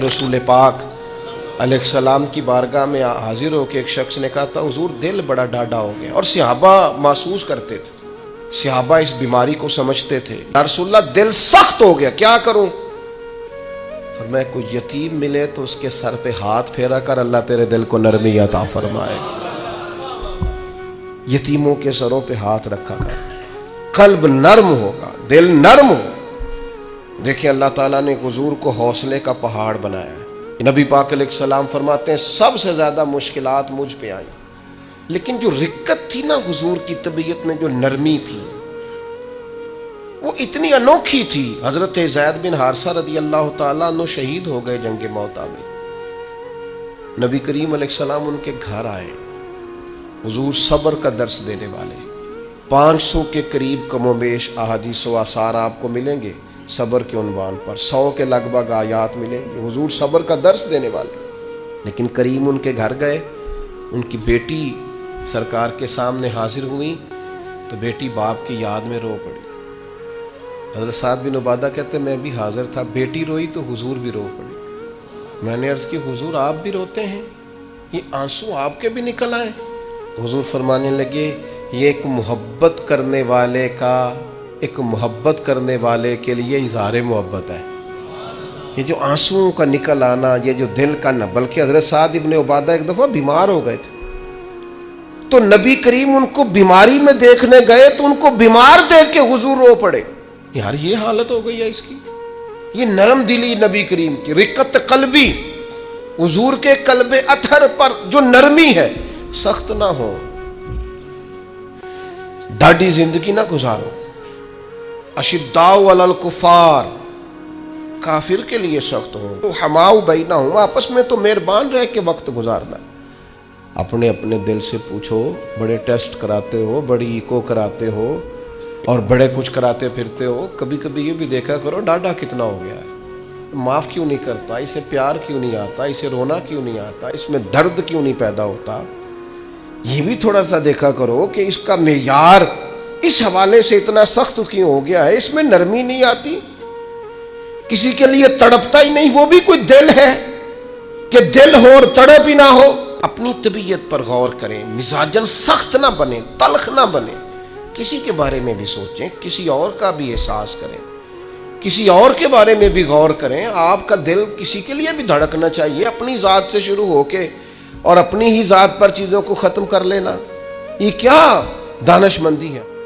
रसूल पाक अलैहिस्सलाम की बारगाह में हाजिर हो के एक शख्स ने कहा था हुजूर दिल बड़ा डाढ़ा हो गया, और सहाबा महसूस करते थे, सहाबा इस बीमारी को समझते थे, या रसूलल्लाह दिल सख्त हो गया, क्या करूं? फरमाया कोई यतीम मिले तो उसके सर पे हाथ फेरा कर, अल्लाह तेरे दिल को नरमी अता फरमाए। यतीमों के सरों पे हाथ रखा कर, कल्ब नर्म होगा, दिल नर्म हो। देखिए अल्लाह ताला ने हुजूर को हौसले का पहाड़ बनाया है। नबी पाक अलैहिस्सलाम फरमाते हैं सबसे ज्यादा मुश्किलात मुझ पे आई, लेकिन जो रिक्कत थी ना हुजूर की तबीयत में, जो नरमी थी, वो इतनी अनोखी थी। हजरत ज़ैद बिन हारिसा रदी अल्लाह ताला अन्हु शहीद हो गए जंग मौता में। नबी करीम अलैहिस्सलाम उनके घर आए, हुजूर सब्र का दर्स देने वाले। 500 के करीब कमोबेश अहादीस व आसार आपको मिलेंगे सब्र के उन्वान पर, 100 के लगभग आयात मिलेंगे, हुजूर सब्र का दर्स देने वाले। लेकिन करीम उनके घर गए, उनकी बेटी सरकार के सामने हाजिर हुई तो बेटी बाप की याद में रो पड़ी। हज़रत साद बिन उबादा कहते मैं भी हाजिर था, बेटी रोई तो हुजूर भी रो पड़ी। मैंने अर्ज़ की हुजूर आप भी रोते हैं, ये आंसू आपके भी निकल आए? हुजूर फरमाने लगे ये एक मोहब्बत करने वाले के लिए इज़हार मोहब्बत है। ये जो आंसुओं का निकल आना, ये जो दिल का न, बल्कि हज़रत साद इब्न उबादा एक दफ़ा बीमार हो गए थे, तो नबी करीम उनको बीमारी में देखने गए तो उनको बीमार देख के हुजूर रो पड़े। यार ये हालत हो गई है इसकी। ये नरम दिली नबी करीम की, रिक्कत कल्बी, हुजूर के कल्बे अथर पर जो नरमी है, सख्त ना हो, ढाडी जिंदगी ना गुजारो। अशिद्दाउ अलल कुफार, काफिर के लिए सख्त हो, तो हमाऊ बैनहुम, आपस में तो मेहरबान रह के वक्त गुजारना। अपने अपने दिल से पूछो, बड़े टेस्ट कराते हो, बड़ी इको कराते हो और बड़े कुछ कराते फिरते हो, कभी कभी ये भी देखा करो डाढ़ा कितना हो गया है, माफ क्यों नहीं करता, इसे प्यार क्यों नहीं आता, इसे रोना क्यों नहीं आता, इसमें दर्द क्यों नहीं पैदा होता। ये भी थोड़ा सा देखा करो कि इसका मेयार इस हवाले से इतना सख्त क्यों हो गया है, इसमें नरमी नहीं आती, किसी के लिए तड़पता ही नहीं, वो भी कोई दिल है कि दिल हो और तड़प ही ना हो। अपनी तबीयत पर गौर करें, मिजाजन सख्त ना बने, तल्ख ना बने, किसी के बारे में भी सोचें, किसी और का भी एहसास करें, किसी और के बारे में भी गौर करें। आपका दिल किसी के लिए भी धड़कना चाहिए, अपनी ज़ात से शुरू होके और अपनी ही ज़ात पर चीज़ों को ख़त्म कर लेना, ये क्या दानिशमंदी है।